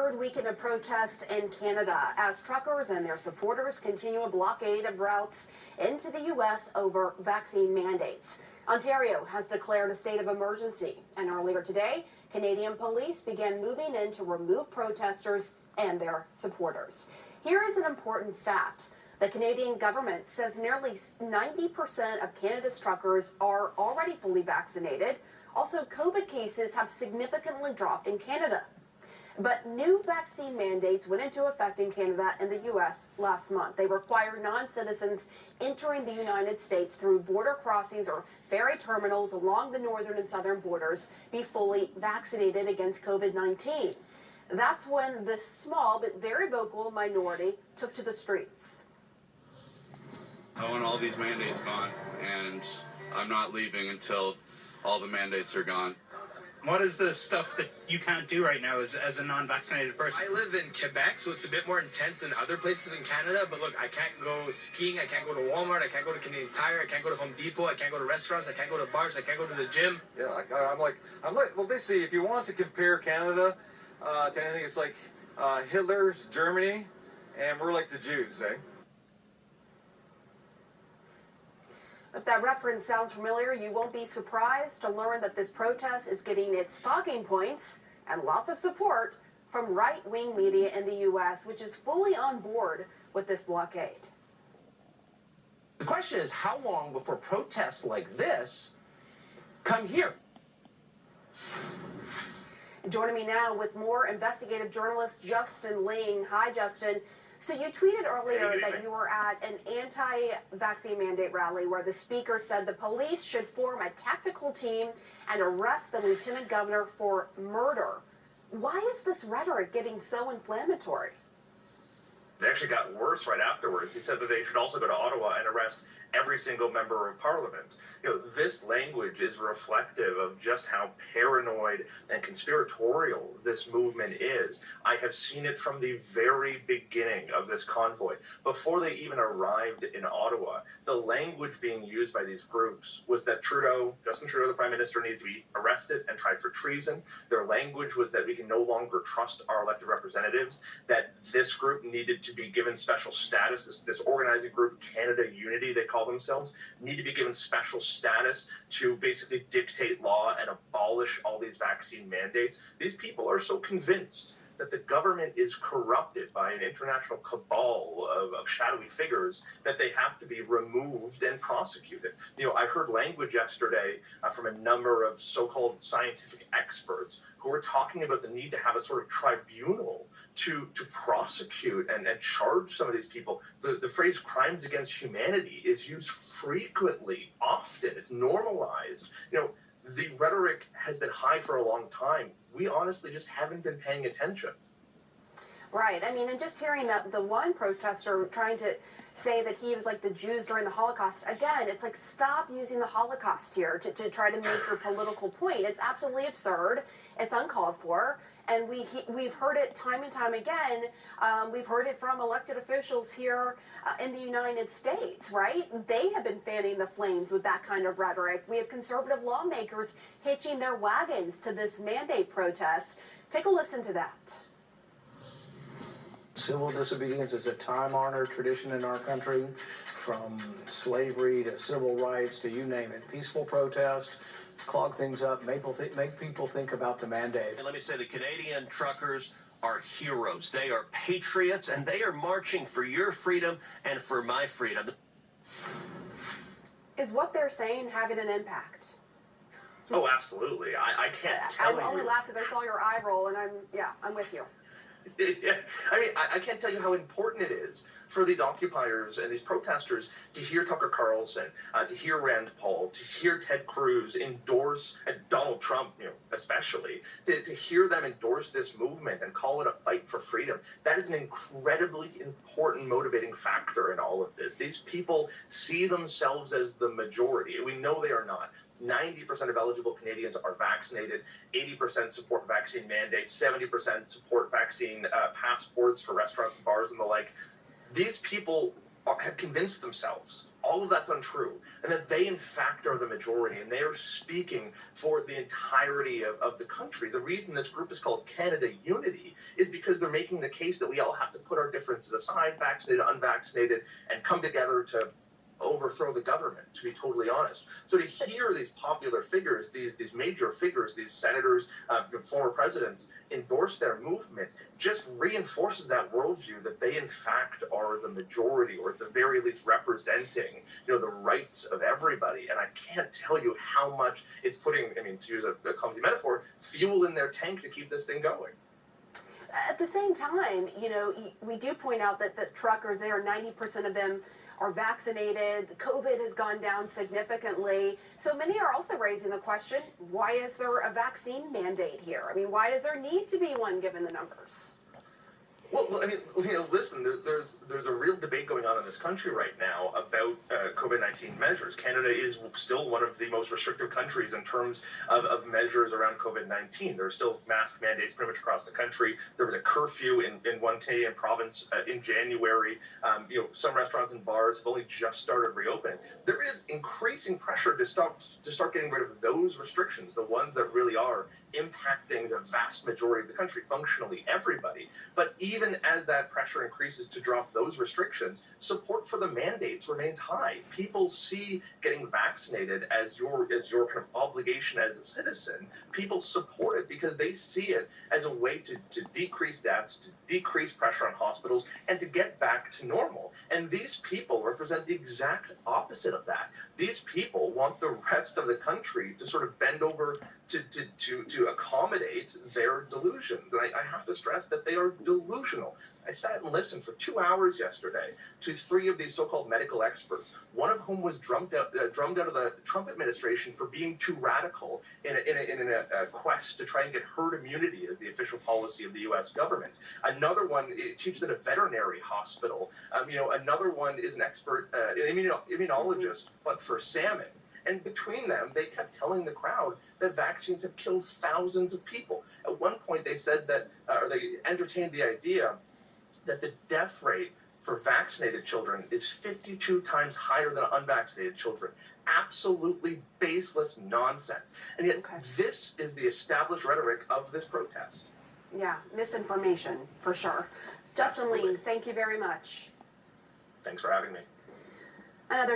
third weekend of protest in Canada as truckers and their supporters continue a blockade of routes into the U.S. over vaccine mandates. Ontario has declared a state of emergency, and earlier today, Canadian police began moving in to remove protesters and their supporters. Here is an important fact. The Canadian government says nearly 90% of Canada's truckers are already fully vaccinated. Also, COVID cases have significantly dropped in Canada. But new vaccine mandates went into effect in Canada and the U.S. last month. They require non-citizens entering the United States through border crossings or ferry terminals along the northern and southern borders be fully vaccinated against COVID-19. That's when this small but very vocal minority took to the streets. I want all these mandates gone, and I'm not leaving until all the mandates are gone. What is the stuff that you can't do right now as a non-vaccinated person? I live in Quebec, so it's a bit more intense than other places in Canada. But look, I can't go skiing, I can't go to Walmart, I can't go to Canadian Tire, I can't go to Home Depot, I can't go to restaurants, I can't go to bars, I can't go to the gym. Yeah, I'm like, well, basically, if you want to compare Canada to anything, it's like Hitler's Germany, and we're like the Jews, eh? If that reference sounds familiar, you won't be surprised to learn that this protest is getting its talking points and lots of support from right-wing media in the U.S., which is fully on board with this blockade. The question is, how long before protests like this come here? Joining me now with more investigative journalist Justin Ling. Hi, Justin. So you tweeted earlier that you were at an anti-vaccine mandate rally where the speaker said the police should form a tactical team and arrest the lieutenant governor for murder. Why is this rhetoric getting so inflammatory? They actually got worse right afterwards. He said that they should also go to Ottawa and arrest every single member of parliament. You know, this language is reflective of just how paranoid and conspiratorial this movement is. I have seen it from the very beginning of this convoy. Before they even arrived in Ottawa, the language being used by these groups was that Justin Trudeau, the Prime Minister, needed to be arrested and tried for treason. Their language was that we can no longer trust our elected representatives, that this group needed to be given special status. This organizing group, Canada Unity, they call themselves, need to be given special status to basically dictate law and abolish all these vaccine mandates. These people are so convinced that the government is corrupted by an international cabal of shadowy figures that they have to be removed and prosecuted. You know, I heard language yesterday from a number of so-called scientific experts who were talking about the need to have a sort of tribunal to prosecute and charge some of these people. The phrase crimes against humanity is used frequently, often. It's normalized. You know, the rhetoric has been high for a long time. We honestly just haven't been paying attention. Right. I mean, and just hearing that the one protester trying to say that he was like the Jews during the Holocaust, again, it's like, stop using the Holocaust here to try to make your political point. It's absolutely absurd. It's uncalled for. And we've heard it time and time again. We've heard it from elected officials here in the United States, right? They have been fanning the flames with that kind of rhetoric. We have conservative lawmakers hitching their wagons to this mandate protest. Take a listen to that. Civil disobedience is a time-honored tradition in our country, from slavery to civil rights to you name it. Peaceful protest, clog things up, make people think about the mandate. And let me say, the Canadian truckers are heroes. They are patriots, and they are marching for your freedom and for my freedom. Is what they're saying having an impact? Oh, absolutely. I can't tell you. I only laugh because I saw your eye roll, and I'm with you. Yeah. I mean, I can't tell you how important it is for these occupiers and these protesters to hear Tucker Carlson, to hear Rand Paul, to hear Ted Cruz endorse, and Donald Trump, you know, especially, to hear them endorse this movement and call it a fight for freedom. That is an incredibly important motivating factor in all of this. These people see themselves as the majority. We know they are not. 90% of eligible Canadians are vaccinated, 80% support vaccine mandates, 70% support vaccine passports for restaurants and bars and the like. These people have convinced themselves all of that's untrue, and that they in fact are the majority, and they are speaking for the entirety of the country. The reason this group is called Canada Unity is because because they're making the case that we all have to put our differences aside, vaccinated, unvaccinated, and come together to overthrow the government, to be totally honest. So to hear these popular figures, these major figures, these senators, former presidents endorse their movement just reinforces that worldview that they in fact are the majority, or at the very least representing, the rights of everybody. And I can't tell you how much it's putting, I mean, to use a clumsy metaphor, fuel in their tank to keep this thing going. At the same time, we do point out that the truckers there, 90% of them are vaccinated. COVID has gone down significantly. So many are also raising the question, why is there a vaccine mandate here? I mean, why does there need to be one given the numbers? Well, I mean, listen, there's a real debate going on in this country right now about COVID-19 measures. Canada is still one of the most restrictive countries in terms of measures around COVID-19. There are still mask mandates pretty much across the country. There was a curfew in one Canadian province in January. Some restaurants and bars have only just started reopening. There is increasing pressure to start getting rid of those restrictions, the ones that really are impacting the vast majority of the country, functionally everybody. But even as that pressure increases to drop those restrictions, support for the mandates remains high. People see getting vaccinated as your kind of obligation as a citizen. People support it because they see it as a way to decrease deaths, to decrease pressure on hospitals, and to get back to normal. And these people represent the exact opposite of that. These people want the rest of the country to sort of bend over to accommodate their delusions. And I have to stress that they are delusional. I sat and listened for 2 hours yesterday to 3 of these so-called medical experts, one of whom was drummed out of the Trump administration for being too radical in a quest to try and get herd immunity as the official policy of the U.S. government. Another one teaches at a veterinary hospital. Another one is an expert, an immunologist, but for salmon. And between them, they kept telling the crowd that vaccines have killed thousands of people. At one point, they said that, or they entertained the idea that the death rate for vaccinated children is 52 times higher than unvaccinated children. Absolutely baseless nonsense. And yet, This is the established rhetoric of this protest. Yeah, misinformation, for sure. Justin Lee, thank you very much. Thanks for having me. Another